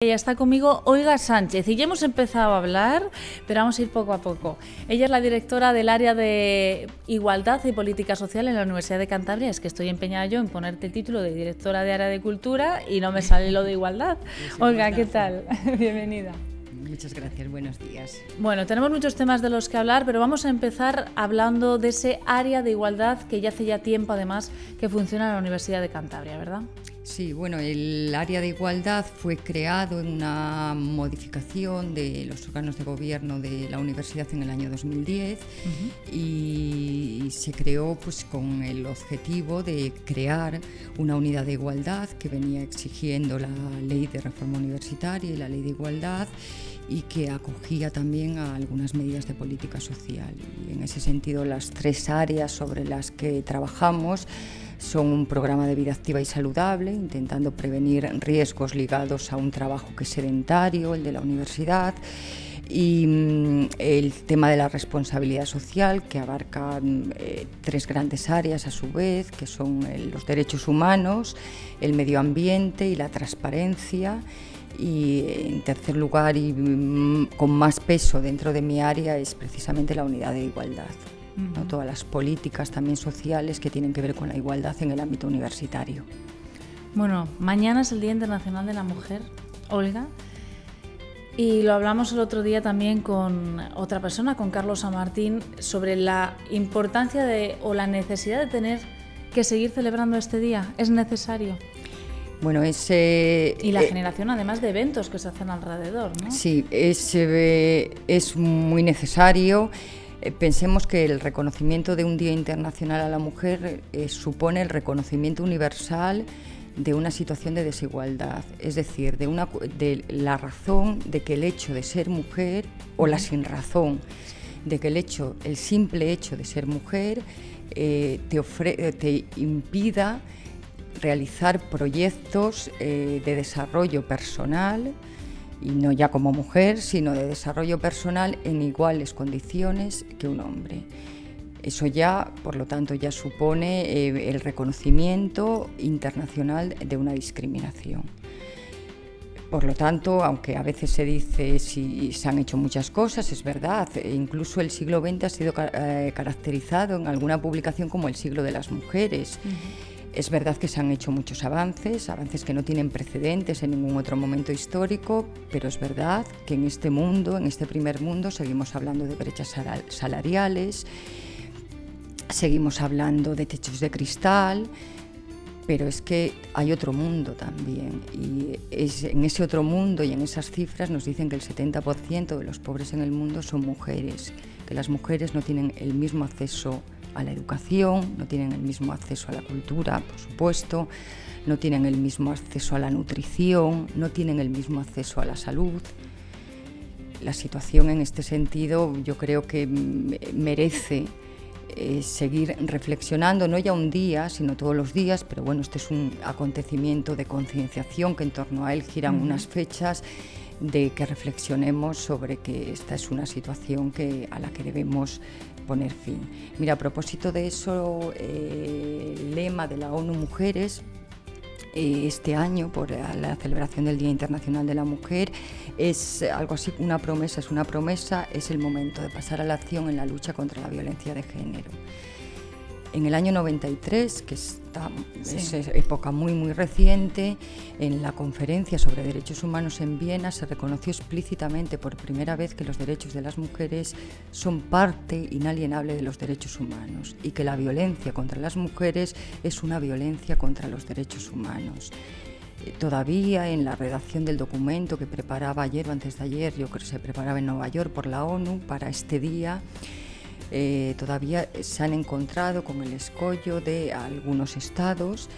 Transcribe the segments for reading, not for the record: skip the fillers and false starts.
Ya está conmigo Olga Sánchez y ya hemos empezado a hablar, pero vamos a ir poco a poco. Ella es la directora del área de Igualdad y Política Social en la Universidad de Cantabria. Es que estoy empeñada yo en ponerte el título de directora de área de Cultura y no me sale lo de Igualdad. Olga, ¿qué tal? Bienvenida. Muchas gracias, buenos días. Bueno, tenemos muchos temas de los que hablar, pero vamos a empezar hablando de ese área de igualdad que ya hace ya tiempo, además, que funciona en la Universidad de Cantabria, ¿verdad? Sí, bueno, el área de igualdad fue creado en una modificación de los órganos de gobierno de la universidad en el año 2010 y se creó pues con el objetivo de crear una unidad de igualdad que venía exigiendo la Ley de Reforma Universitaria y la Ley de Igualdad, y que acogía también a algunas medidas de política social. Y en ese sentido, las tres áreas sobre las que trabajamos son un programa de vida activa y saludable, intentando prevenir riesgos ligados a un trabajo que es sedentario, el de la universidad, y el tema de la responsabilidad social, que abarca tres grandes áreas a su vez, que son los derechos humanos, el medio ambiente y la transparencia. Y en tercer lugar, y con más peso dentro de mi área, es precisamente la unidad de igualdad. ¿No? Todas las políticas también sociales que tienen que ver con la igualdad en el ámbito universitario. Bueno, mañana es el Día Internacional de la Mujer, Olga, y lo hablamos el otro día también con otra persona, con Carlos San Martín, sobre la importancia o la necesidad de tener que seguir celebrando este día. ¿Es necesario? Bueno, y la generación además de eventos que se hacen alrededor, ¿no? Sí, es muy necesario. Pensemos que el reconocimiento de un Día Internacional a la Mujer supone el reconocimiento universal de una situación de desigualdad, es decir, de la razón de que el hecho de ser mujer, o la sin razón, de que el simple hecho de ser mujer te impida realizar proyectos de desarrollo personal, y no ya como mujer, sino de desarrollo personal en iguales condiciones que un hombre. Eso ya, por lo tanto, ya supone el reconocimiento internacional de una discriminación. Por lo tanto, aunque a veces se dice si se han hecho muchas cosas, es verdad, incluso el siglo XX ha sido caracterizado en alguna publicación como el siglo de las mujeres. Es verdad que se han hecho muchos avances que no tienen precedentes en ningún otro momento histórico, pero es verdad que en este mundo, en este primer mundo, seguimos hablando de brechas salariales, seguimos hablando de techos de cristal, pero es que hay otro mundo también, y en ese otro mundo y en esas cifras nos dicen que el 70% de los pobres en el mundo son mujeres, que las mujeres no tienen el mismo acceso a la educación, no tienen el mismo acceso a la cultura, por supuesto, no tienen el mismo acceso a la nutrición, no tienen el mismo acceso a la salud. La situación en este sentido yo creo que merece seguir reflexionando, no ya un día, sino todos los días, pero bueno, este es un acontecimiento de concienciación que en torno a él giran unas fechas de que reflexionemos sobre que esta es una situación a la que debemos poner fin. Mira, a propósito de eso, el lema de la ONU Mujeres este año, por la celebración del Día Internacional de la Mujer, es algo así, una promesa, es el momento de pasar a la acción en la lucha contra la violencia de género. En el año 93, que es época muy reciente, en la conferencia sobre derechos humanos en Viena se reconoció explícitamente por primera vez que los derechos de las mujeres son parte inalienable de los derechos humanos y que la violencia contra las mujeres es una violencia contra los derechos humanos. Todavía en la redacción del documento que preparaba ayer o antes de ayer, yo creo que se preparaba en Nueva York por la ONU para este día, todavía se han encontrado con el escollo de algunos estados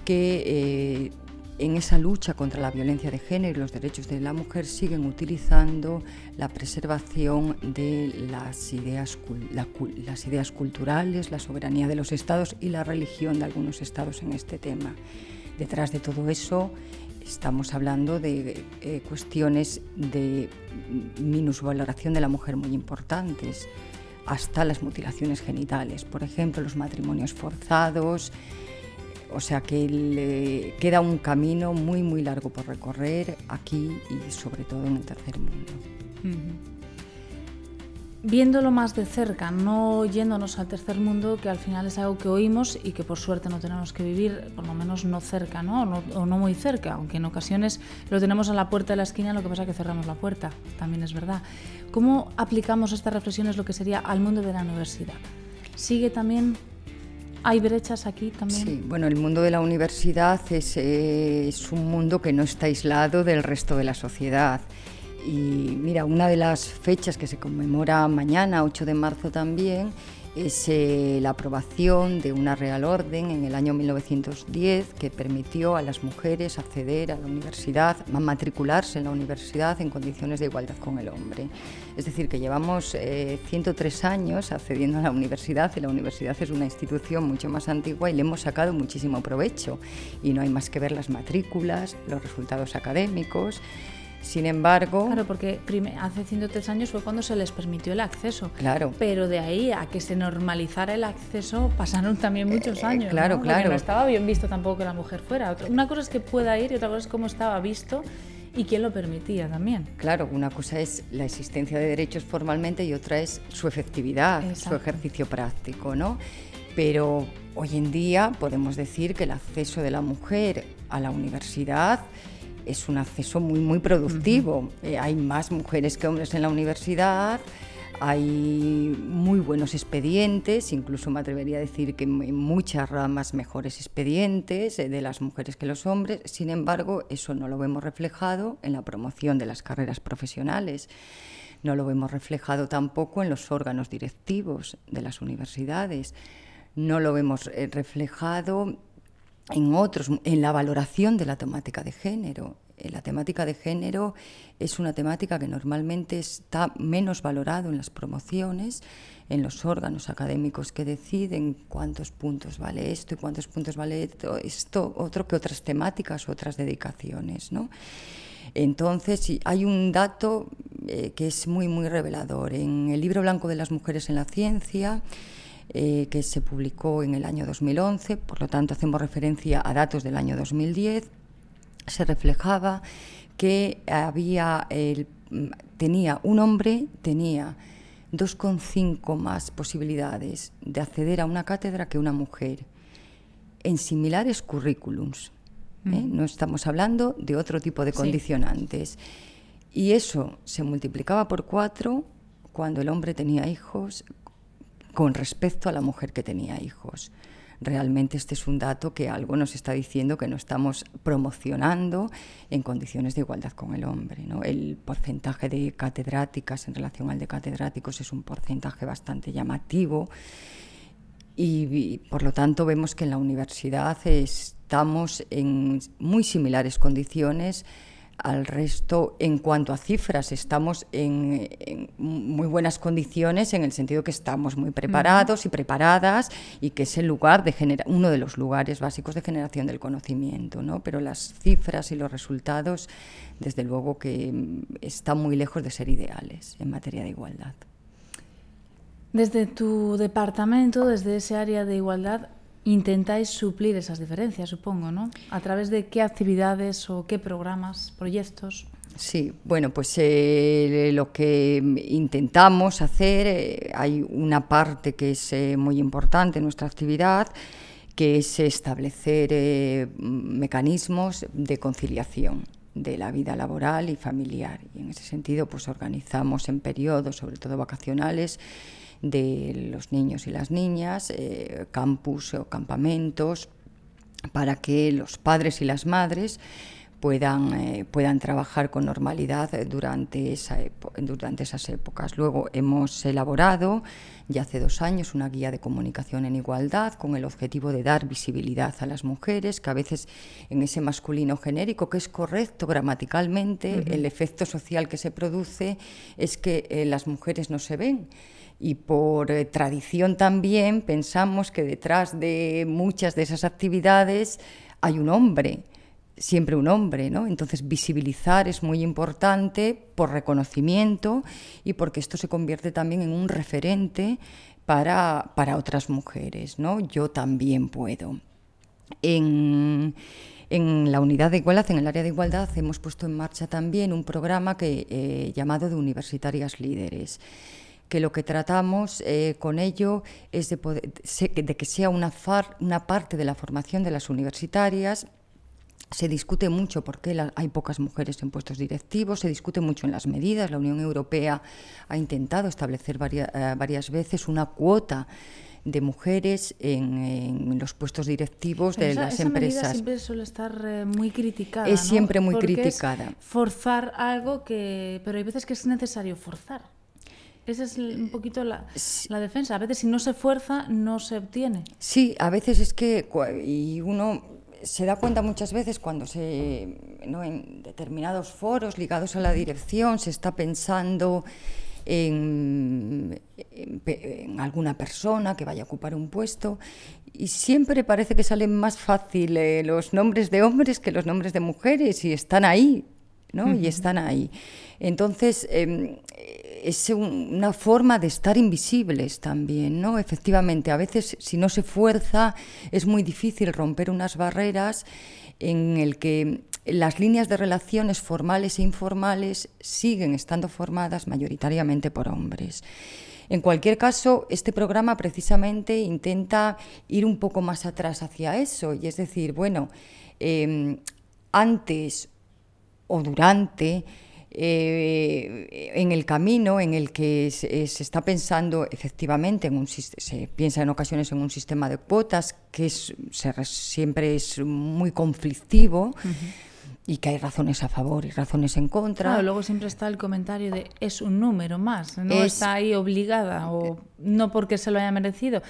que en esa lucha contra la violencia de género y los derechos de la mujer siguen utilizando la preservación de las ideas culturales, la soberanía de los estados y la religión de algunos estados en este tema. Detrás de todo eso estamos hablando de cuestiones de minusvaloración de la mujer muy importantes, hasta las mutilaciones genitales, por ejemplo, los matrimonios forzados, O sea que queda un camino muy, muy largo por recorrer aquí y sobre todo en el tercer mundo. Viéndolo más de cerca, no yéndonos al tercer mundo, que al final es algo que oímos y que por suerte no tenemos que vivir, por lo menos no cerca, ¿no? O no muy cerca, aunque en ocasiones lo tenemos a la puerta de la esquina, lo que pasa es que cerramos la puerta, también es verdad. ¿Cómo aplicamos estas reflexiones, lo que sería al mundo de la universidad? ¿Sigue también? ¿Hay brechas aquí también? Sí, bueno, el mundo de la universidad es un mundo que no está aislado del resto de la sociedad. Y mira, una de las fechas que se conmemora mañana, 8 de marzo también, es la aprobación de una Real Orden en el año 1910 que permitió a las mujeres acceder a la universidad, a matricularse en la universidad en condiciones de igualdad con el hombre. Es decir, que llevamos 103 años accediendo a la universidad y la universidad es una institución mucho más antigua y le hemos sacado muchísimo provecho. Y no hay más que ver las matrículas, los resultados académicos. Sin embargo... Claro, porque hace 103 años fue cuando se les permitió el acceso. Claro. Pero de ahí a que se normalizara el acceso pasaron también muchos años, claro, ¿no? claro. Porque no estaba bien visto tampoco que la mujer fuera. Una cosa es que pueda ir y otra cosa es cómo estaba visto y quién lo permitía también. Claro, una cosa es la existencia de derechos formalmente y otra es su efectividad, Exacto. Su ejercicio práctico, ¿no? Pero hoy en día podemos decir que el acceso de la mujer a la universidad es un acceso muy, muy productivo. Hay más mujeres que hombres en la universidad, hay muy buenos expedientes, incluso me atrevería a decir que en muchas ramas mejores expedientes de las mujeres que los hombres. Sin embargo, eso no lo vemos reflejado en la promoción de las carreras profesionales. No lo vemos reflejado tampoco en los órganos directivos de las universidades. No lo vemos reflejado en la valoración de la temática de género. La temática de género es una temática que normalmente está menos valorado en las promociones, en los órganos académicos que deciden cuántos puntos vale esto y cuántos puntos vale esto otro que otras temáticas, otras dedicaciones, ¿no? Entonces, hay un dato que es muy, muy revelador. En el Libro Blanco de las Mujeres en la Ciencia, que se publicó en el año 2011, por lo tanto hacemos referencia a datos del año 2010, se reflejaba que un hombre tenía 2,5 más posibilidades de acceder a una cátedra que una mujer en similares currículums. No estamos hablando de otro tipo de condicionantes. Y eso se multiplicaba por 4 cuando el hombre tenía hijos con respecto a la mujer que tenía hijos. Realmente este es un dato que algo nos está diciendo que no estamos promocionando en condiciones de igualdad con el hombre, ¿no? El porcentaje de catedráticas en relación al de catedráticos es un porcentaje bastante llamativo y por lo tanto vemos que en la universidad estamos en muy similares condiciones al resto. En cuanto a cifras, estamos en muy buenas condiciones en el sentido que estamos muy preparados y preparadas y que es el lugar uno de los lugares básicos de generación del conocimiento, ¿no? Pero las cifras y los resultados, desde luego que están muy lejos de ser ideales en materia de igualdad. Desde tu departamento, desde ese área de igualdad, intentáis suplir esas diferencias, supongo, ¿no? ¿A través de qué actividades o qué programas, proyectos? Sí, bueno, pues lo que intentamos hacer, hay una parte que es muy importante en nuestra actividad, que es establecer mecanismos de conciliación de la vida laboral y familiar. Y en ese sentido, pues organizamos en periodos, sobre todo vacacionales, de los niños y las niñas, campus o campamentos, para que los padres y las madres puedan trabajar con normalidad durante esas épocas. Luego hemos elaborado, ya hace 2 años, una guía de comunicación en igualdad con el objetivo de dar visibilidad a las mujeres, que a veces en ese masculino genérico, que es correcto gramaticalmente, el efecto social que se produce es que las mujeres no se ven. Y por tradición también pensamos que detrás de muchas de esas actividades hay un hombre, siempre un hombre, ¿no? Entonces visibilizar es muy importante por reconocimiento y porque esto se convierte también en un referente para otras mujeres, ¿no? Yo también puedo. En la unidad de igualdad, en el área de igualdad, hemos puesto en marcha también un programa llamado de Universitarias Líderes, que lo que tratamos con ello es de que sea una parte de la formación de las universitarias. Se discute mucho por qué hay pocas mujeres en puestos directivos, se discute mucho en las medidas. La Unión Europea ha intentado establecer varias veces una cuota de mujeres en los puestos directivos de las empresas. Esa medida siempre suele estar muy criticada, es ¿no? siempre muy Porque criticada. Es forzar algo pero hay veces que es necesario forzar. Esa es un poquito la defensa. A veces si no se fuerza, no se obtiene. Sí, a veces es que, y uno se da cuenta muchas veces cuando en determinados foros ligados a la dirección se está pensando en alguna persona que vaya a ocupar un puesto, y siempre parece que salen más fácil los nombres de hombres que los nombres de mujeres, y están ahí, ¿no? Uh-huh. Y están ahí. Entonces, es una forma de estar invisibles también, ¿no? Efectivamente, a veces si no se fuerza es muy difícil romper unas barreras en el que las líneas de relaciones formales e informales siguen estando formadas mayoritariamente por hombres. En cualquier caso, este programa precisamente intenta ir un poco más atrás hacia eso, y es decir, bueno, antes o durante, en el camino en el que se está pensando efectivamente se piensa en ocasiones en un sistema de cuotas que siempre es muy conflictivo. Uh-huh. Y que hay razones a favor y razones en contra. Claro, luego siempre está el comentario de es un número más, no está ahí obligada o no porque se lo haya merecido,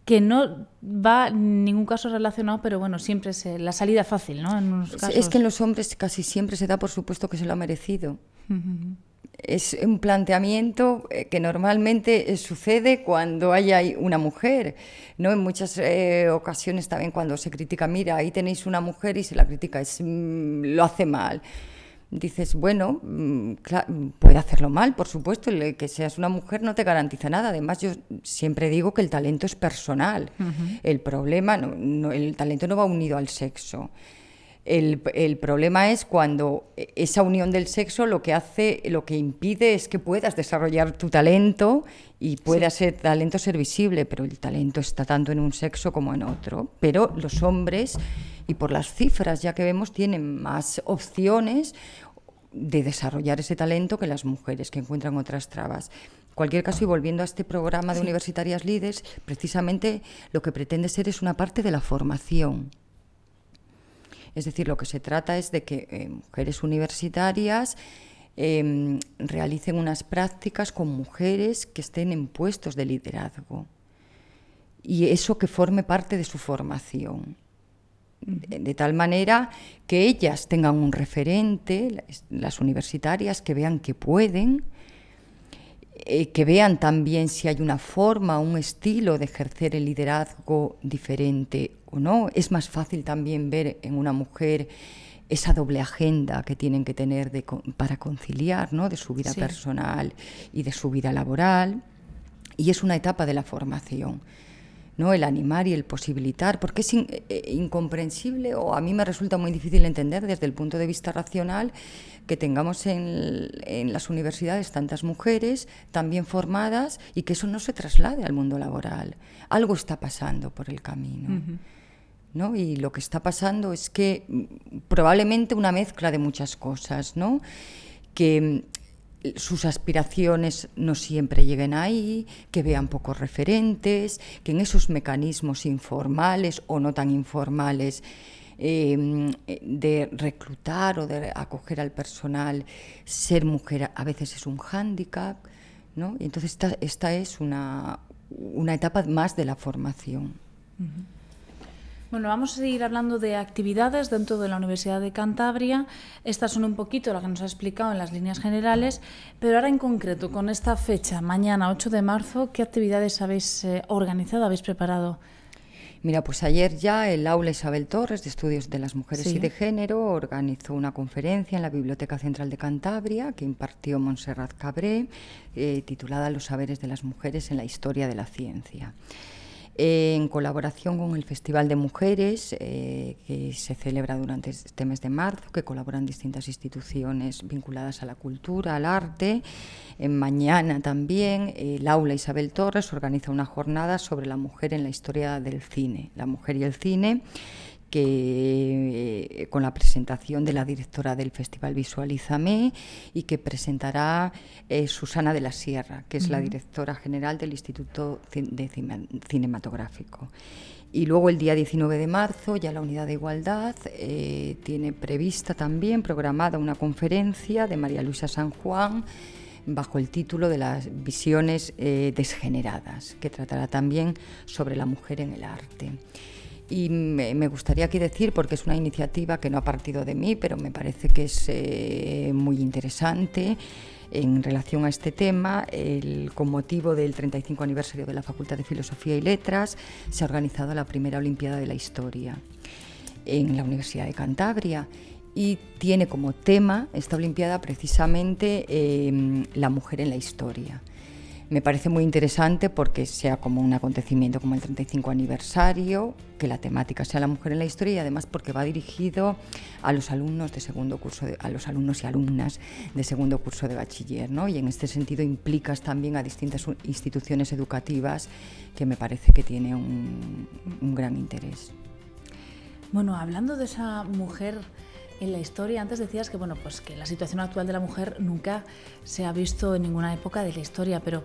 que no va en ningún caso relacionado, pero bueno, siempre es la salida fácil, ¿no? En unos casos. Es que en los hombres casi siempre se da por supuesto que se lo ha merecido. Uh-huh. Es un planteamiento que normalmente sucede cuando hay una mujer, ¿no? En muchas ocasiones también cuando se critica, mira, ahí tenéis una mujer y se la critica, lo hace mal. Dices, bueno, puede hacerlo mal, por supuesto, el que seas una mujer no te garantiza nada. Además, yo siempre digo que el talento es personal. Uh-huh. El problema, el talento no va unido al sexo. El problema es cuando esa unión del sexo lo que impide es que puedas desarrollar tu talento y pueda ser visible, pero el talento está tanto en un sexo como en otro. Pero los hombres, y por las cifras ya que vemos, tienen más opciones de desarrollar ese talento que las mujeres, que encuentran otras trabas. En cualquier caso, y volviendo a este programa de Universitarias Líderes, precisamente lo que pretende ser es una parte de la formación. Es decir, lo que se trata es de que mujeres universitarias realicen unas prácticas con mujeres que estén en puestos de liderazgo, y eso que forme parte de su formación, de tal manera que ellas tengan un referente, las universitarias, que vean que pueden, que vean también si hay una forma, un estilo de ejercer el liderazgo diferente o no. Es más fácil también ver en una mujer esa doble agenda que tienen que tener para conciliar, ¿no? De su vida personal y de su vida laboral. Y es una etapa de la formación, ¿no? El animar y el posibilitar, porque es incomprensible, o a mí me resulta muy difícil entender desde el punto de vista racional, que tengamos en las universidades tantas mujeres tan bien formadas y que eso no se traslade al mundo laboral. Algo está pasando por el camino. Uh-huh. ¿No? Y lo que está pasando es que probablemente una mezcla de muchas cosas, ¿no? Que sus aspiraciones no siempre lleguen ahí, que vean pocos referentes, que en esos mecanismos informales o no tan informales de reclutar o de acoger al personal, ser mujer a veces es un hándicap, ¿no? Y entonces esta es una etapa más de la formación. Uh-huh. Bueno, vamos a seguir hablando de actividades dentro de la Universidad de Cantabria. Estas son un poquito las que nos ha explicado en las líneas generales, pero ahora en concreto, con esta fecha, mañana 8 de marzo, ¿qué actividades habéis organizado, habéis preparado? Mira, pues ayer ya el Aula Isabel Torres de Estudios de las Mujeres y de Género organizó una conferencia en la Biblioteca Central de Cantabria que impartió Montserrat Cabré, titulada Los saberes de las mujeres en la historia de la ciencia. en colaboración con el Festival de Mujeres, que se celebra durante este mes de marzo, que colaboran distintas instituciones vinculadas a la cultura, al arte. Mañana también el Aula Isabel Torres organiza una jornada sobre la mujer en la historia del cine, la mujer y el cine, que con la presentación de la directora del Festival Visualízame, y que presentará Susana de la Sierra, que es la directora general del Instituto Cinematográfico. Y luego el día 19 de marzo, ya la Unidad de Igualdad tiene prevista también, programada, una conferencia de María Luisa San Juan, bajo el título de las visiones desgeneradas, que tratará también sobre la mujer en el arte. Y me gustaría aquí decir, porque es una iniciativa que no ha partido de mí, pero me parece que es muy interesante en relación a este tema. Con motivo del 35 aniversario de la Facultad de Filosofía y Letras, se ha organizado la primera Olimpiada de la Historia en la Universidad de Cantabria, y tiene como tema esta Olimpiada precisamente la mujer en la historia. Me parece muy interesante porque sea como un acontecimiento como el 35 aniversario, que la temática sea la mujer en la historia, y además porque va dirigido a los alumnos de segundo curso, a los alumnos y alumnas de segundo curso de bachiller, ¿no? Y en este sentido implicas también a distintas instituciones educativas, que me parece que tiene un gran interés. Bueno, hablando de esa mujer en la historia, antes decías que, bueno, pues que la situación actual de la mujer nunca se ha visto en ninguna época de la historia, pero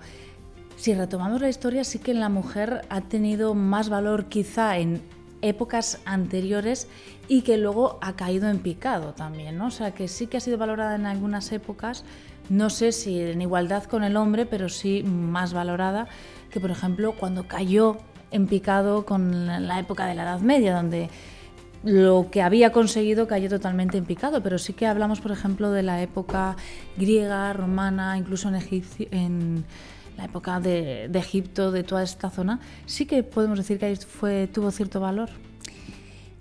si retomamos la historia, sí que la mujer ha tenido más valor quizá en épocas anteriores, y que luego ha caído en picado también, ¿no? O sea, que sí que ha sido valorada en algunas épocas, no sé si en igualdad con el hombre, pero sí más valorada que, por ejemplo, cuando cayó en picado con la época de la Edad Media, donde lo que había conseguido cayó totalmente en picado. Pero sí que hablamos, por ejemplo, de la época griega, romana, incluso en la época de Egipto, de toda esta zona, sí que podemos decir que ahí tuvo cierto valor.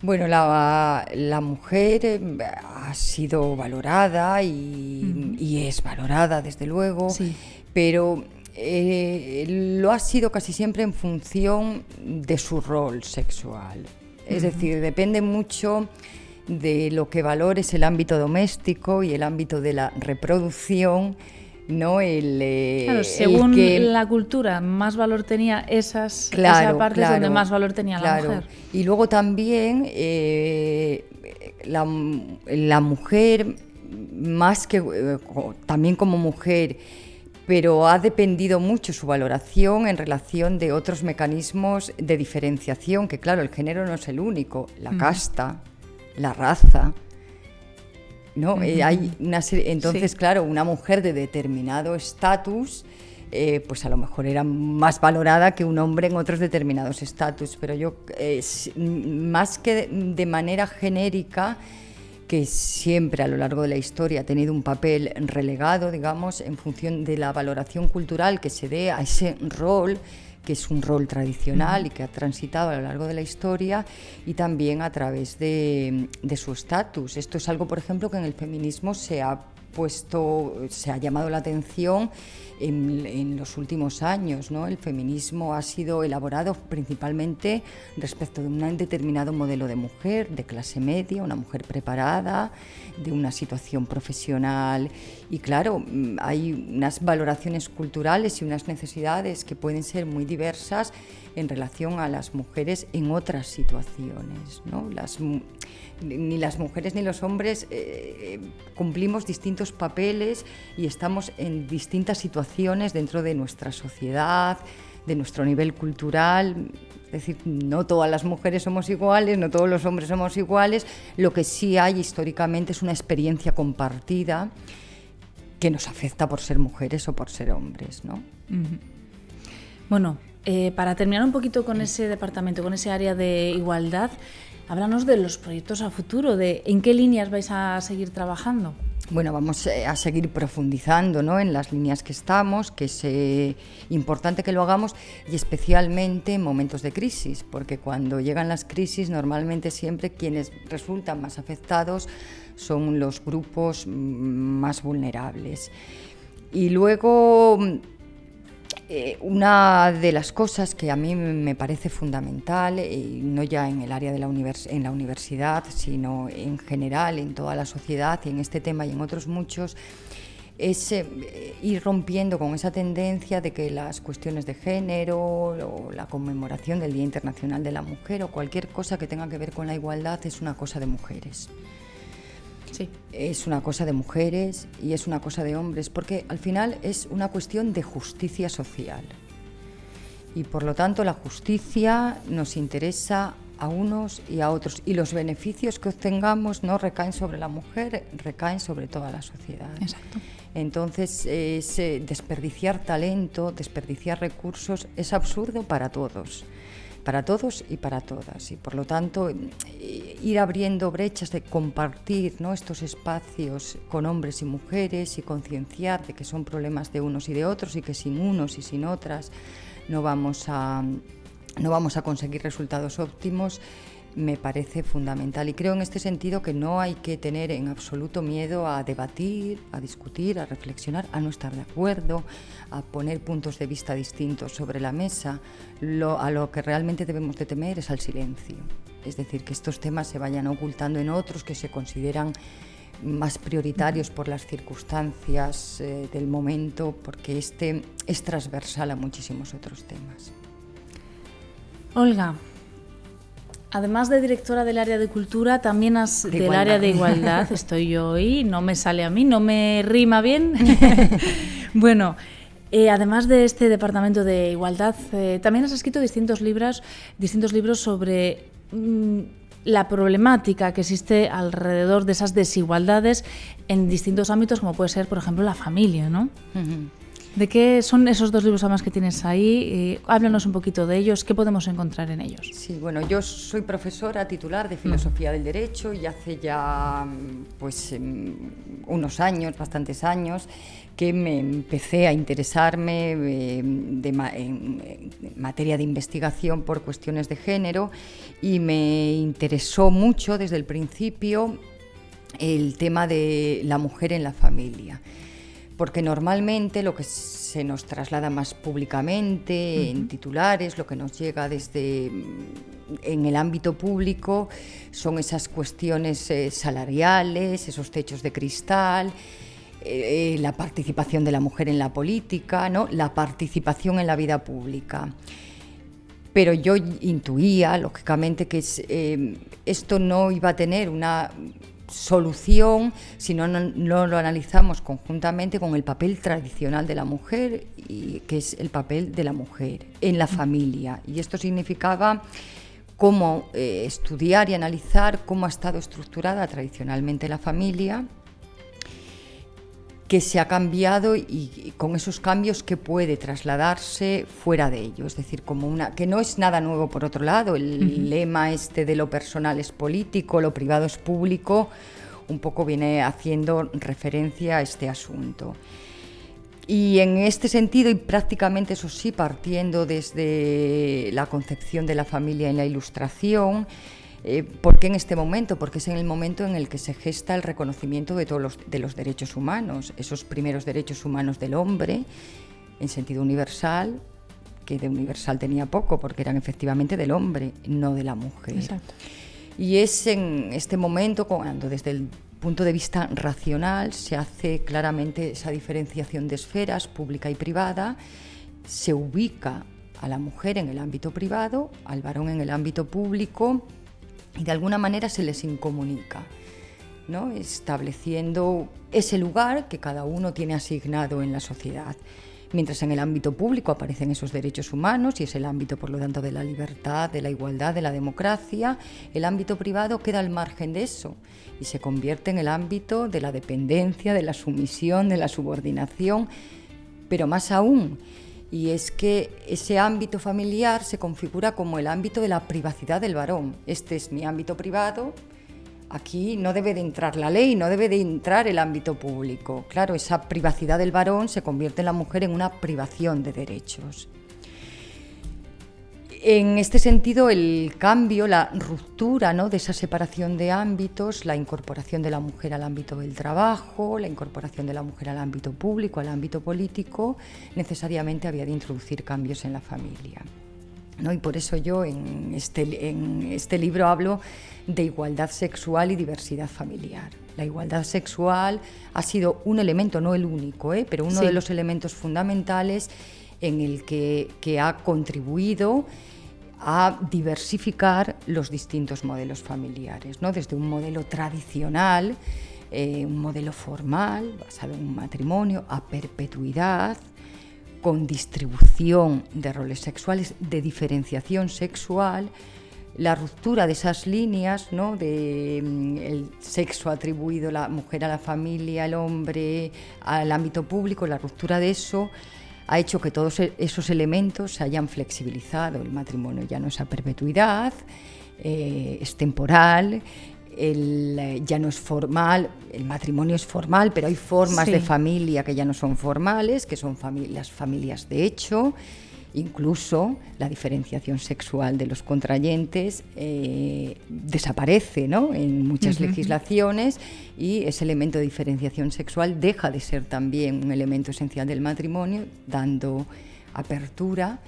Bueno, la mujer ha sido valorada y es valorada, desde luego, sí, pero lo ha sido casi siempre en función de su rol sexual. Es decir, depende mucho de lo que valores el ámbito doméstico y el ámbito de la reproducción, ¿no? Claro, según la cultura, más valor tenía esa parte donde más valor tenía la mujer. Y luego también la mujer, más que también como mujer, pero ha dependido mucho su valoración en relación de otros mecanismos de diferenciación, que claro, el género no es el único, la casta, la raza, ¿no? Hay una serie, entonces, sí, claro, una mujer de determinado estatus, pues a lo mejor era más valorada que un hombre en otros determinados estatus, pero yo, más que de manera genérica, que siempre a lo largo de la historia ha tenido un papel relegado, digamos, en función de la valoración cultural que se dé a ese rol, que es un rol tradicional y que ha transitado a lo largo de la historia, y también a través de su estatus. Esto es algo, por ejemplo, que en el feminismo se ha llamado la atención en los últimos años, ¿no? El feminismo ha sido elaborado principalmente respecto de un determinado modelo de mujer, de clase media, una mujer preparada, de una situación profesional, y claro, hay unas valoraciones culturales y unas necesidades que pueden ser muy diversas en relación a las mujeres en otras situaciones, ¿no? Ni las mujeres ni los hombres cumplimos distintos papeles y estamos en distintas situaciones dentro de nuestra sociedad, de nuestro nivel cultural. Es decir, no todas las mujeres somos iguales, no todos los hombres somos iguales. Lo que sí hay históricamente es una experiencia compartida que nos afecta por ser mujeres o por ser hombres, ¿no? Bueno, para terminar un poquito con ese departamento, con ese área de igualdad, háblanos de los proyectos a futuro, de en qué líneas vais a seguir trabajando. Bueno, vamos a seguir profundizando, ¿no?, en las líneas que estamos, que es importante que lo hagamos, y especialmente en momentos de crisis, porque cuando llegan las crisis normalmente siempre quienes resultan más afectados son los grupos más vulnerables. Y luego Una de las cosas que a mí me parece fundamental, no ya en el área de en la universidad, sino en general, en toda la sociedad, y en este tema y en otros muchos, es ir rompiendo con esa tendencia de que las cuestiones de género o la conmemoración del Día Internacional de la Mujer o cualquier cosa que tenga que ver con la igualdad es una cosa de mujeres. Sí. Es una cosa de mujeres y es una cosa de hombres, porque al final es una cuestión de justicia social. Y por lo tanto la justicia nos interesa a unos y a otros. Y los beneficios que obtengamos no recaen sobre la mujer, recaen sobre toda la sociedad. Exacto. Entonces, desperdiciar talento, desperdiciar recursos es absurdo para todos y para todas, y por lo tanto ir abriendo brechas de compartir, ¿no?, estos espacios con hombres y mujeres y concienciar de que son problemas de unos y de otros y que sin unos y sin otras no vamos a conseguir resultados óptimos, me parece fundamental. Y creo en este sentido que no hay que tener en absoluto miedo a debatir, a discutir, a reflexionar, a no estar de acuerdo, a poner puntos de vista distintos sobre la mesa. A lo que realmente debemos de temer es al silencio. Es decir, que estos temas se vayan ocultando en otros que se consideran más prioritarios por las circunstancias del momento, porque este es transversal a muchísimos otros temas. Olga, además de directora del área de cultura, también del área de igualdad, estoy yo hoy, no me sale a mí, no me rima bien. Bueno, además de este departamento de igualdad, también has escrito distintos libros sobre la problemática que existe alrededor de esas desigualdades en distintos ámbitos, como puede ser, por ejemplo, la familia, ¿no? Uh-huh. ¿De qué son esos dos libros además que tienes ahí? Háblanos un poquito de ellos, ¿qué podemos encontrar en ellos? Sí, bueno, yo soy profesora titular de Filosofía del Derecho y hace ya pues unos años, bastantes años, que me empecé a interesarme en materia de investigación por cuestiones de género y me interesó mucho desde el principio el tema de la mujer en la familia. Porque normalmente lo que se nos traslada más públicamente, en titulares, lo que nos llega en el ámbito público, son esas cuestiones salariales, esos techos de cristal, la participación de la mujer en la política, ¿no?, la participación en la vida pública. Pero yo intuía, lógicamente, que esto no iba a tener una solución si no lo analizamos conjuntamente con el papel tradicional de la mujer, que es el papel de la mujer en la familia. Y esto significaba cómo estudiar y analizar cómo ha estado estructurada tradicionalmente la familia, que se ha cambiado y con esos cambios que puede trasladarse fuera de ello. Es decir, que no es nada nuevo por otro lado. El lema de lo personal es político, lo privado es público, un poco viene haciendo referencia a este asunto. Y en este sentido, y prácticamente eso sí, partiendo desde la concepción de la familia en la Ilustración, ¿por qué en este momento? Porque es en el momento en el que se gesta el reconocimiento de todos los derechos humanos, esos primeros derechos humanos del hombre, en sentido universal, que de universal tenía poco, porque eran efectivamente del hombre, no de la mujer. Exacto. Y es en este momento cuando desde el punto de vista racional se hace claramente esa diferenciación de esferas, pública y privada, se ubica a la mujer en el ámbito privado, al varón en el ámbito público, y de alguna manera se les incomunica, ¿no?, estableciendo ese lugar que cada uno tiene asignado en la sociedad. Mientras en el ámbito público aparecen esos derechos humanos y es el ámbito, por lo tanto, de la libertad, de la igualdad, de la democracia, el ámbito privado queda al margen de eso y se convierte en el ámbito de la dependencia, de la sumisión, de la subordinación, pero más aún. Y es que ese ámbito familiar se configura como el ámbito de la privacidad del varón. Este es mi ámbito privado, aquí no debe de entrar la ley, no debe de entrar el ámbito público. Claro, esa privacidad del varón se convierte en la mujer en una privación de derechos. En este sentido, el cambio, la ruptura, ¿no?, de esa separación de ámbitos, la incorporación de la mujer al ámbito del trabajo, la incorporación de la mujer al ámbito público, al ámbito político, necesariamente había de introducir cambios en la familia, ¿no? Y por eso yo en este libro hablo de igualdad sexual y diversidad familiar. La igualdad sexual ha sido un elemento, no el único, pero uno de los elementos fundamentales en el que ha contribuido a diversificar los distintos modelos familiares, ¿no? Desde un modelo tradicional, un modelo formal, basado en un matrimonio, a perpetuidad, con distribución de roles sexuales, de diferenciación sexual, la ruptura de esas líneas, ¿no?, de el sexo atribuido, la mujer a la familia, el hombre al ámbito público, la ruptura de eso ha hecho que todos esos elementos se hayan flexibilizado. El matrimonio ya no es a perpetuidad, es temporal, ya no es formal, el matrimonio es formal, pero hay formas de familia que ya no son formales, que son las familias de hecho. Incluso la diferenciación sexual de los contrayentes desaparece, ¿no?, en muchas legislaciones, y ese elemento de diferenciación sexual deja de ser también un elemento esencial del matrimonio, dando apertura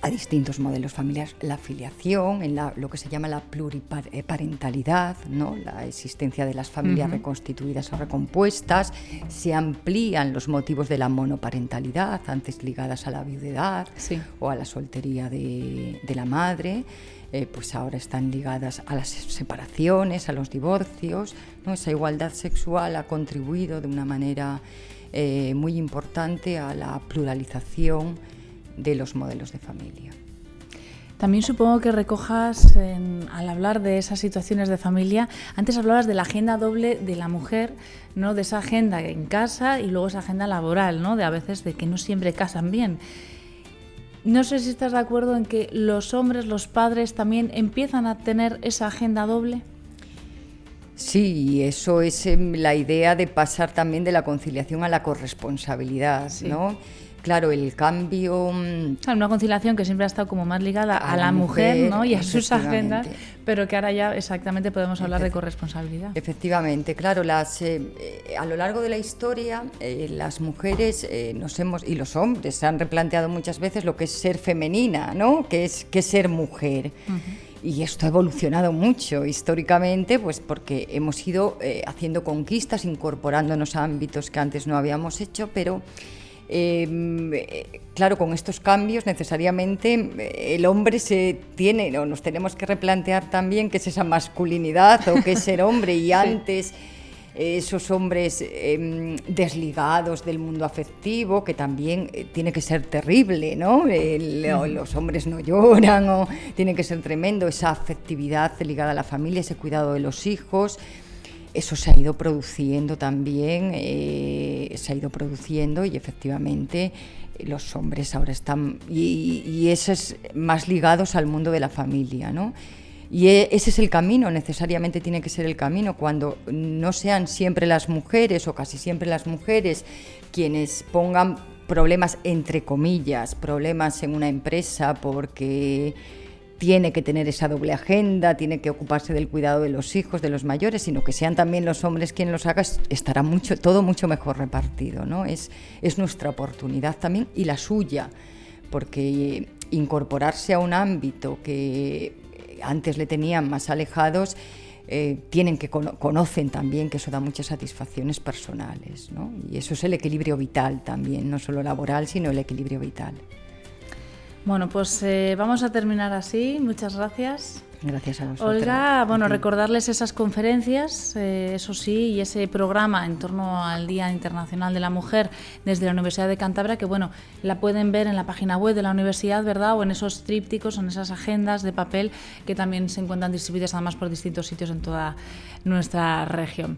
a distintos modelos familiares, la filiación, en lo que se llama la pluriparentalidad, ¿no?, la existencia de las familias reconstituidas o recompuestas, se amplían los motivos de la monoparentalidad, antes ligadas a la viudedad o a la soltería de la madre, pues ahora están ligadas a las separaciones, a los divorcios, ¿no? Esa igualdad sexual ha contribuido de una manera muy importante a la pluralización de los modelos de familia. También supongo que recojas, al hablar de esas situaciones de familia, antes hablabas de la agenda doble de la mujer, ¿no?, de esa agenda en casa y luego esa agenda laboral, ¿no?, de a veces de que no siempre casan bien. No sé si estás de acuerdo en que los hombres, los padres, también empiezan a tener esa agenda doble. Sí, eso es la idea de pasar también de la conciliación a la corresponsabilidad, ¿no? Claro, el cambio... Una conciliación que siempre ha estado como más ligada a la mujer, ¿no?, y a sus agendas, pero que ahora ya exactamente podemos hablar de corresponsabilidad. Efectivamente, claro, a lo largo de la historia las mujeres y los hombres se han replanteado muchas veces lo que es ser femenina, ¿no?, que es ser mujer. Y esto ha evolucionado mucho históricamente, pues porque hemos ido haciendo conquistas, incorporándonos a ámbitos que antes no habíamos hecho, pero... claro, con estos cambios necesariamente el hombre nos tenemos que replantear también qué es esa masculinidad o qué es ser hombre, y antes esos hombres desligados del mundo afectivo, que también tiene que ser terrible, ¿no? Los hombres no lloran, o tiene que ser tremendo, esa afectividad ligada a la familia, ese cuidado de los hijos. Eso se ha ido produciendo también, y efectivamente los hombres ahora están, y eso es más ligados al mundo de la familia, ¿no? Y ese es el camino, necesariamente tiene que ser el camino, cuando no sean siempre las mujeres o casi siempre las mujeres quienes pongan problemas, entre comillas, problemas en una empresa porque... tiene que tener esa doble agenda, tiene que ocuparse del cuidado de los hijos, de los mayores, sino que sean también los hombres quienes los hagan, estará todo mucho mejor repartido, ¿no? Es nuestra oportunidad también, y la suya, porque incorporarse a un ámbito que antes le tenían más alejados, conocen también que eso da muchas satisfacciones personales, ¿no? Y eso es el equilibrio vital también, no solo laboral, sino el equilibrio vital. Bueno, pues vamos a terminar así. Muchas gracias. Gracias a vosotros. Olga, recordarles esas conferencias, eso sí, y ese programa en torno al Día Internacional de la Mujer desde la Universidad de Cantabria, que la pueden ver en la página web de la universidad, ¿verdad? O en esos trípticos, o en esas agendas de papel que también se encuentran distribuidas además por distintos sitios en toda nuestra región.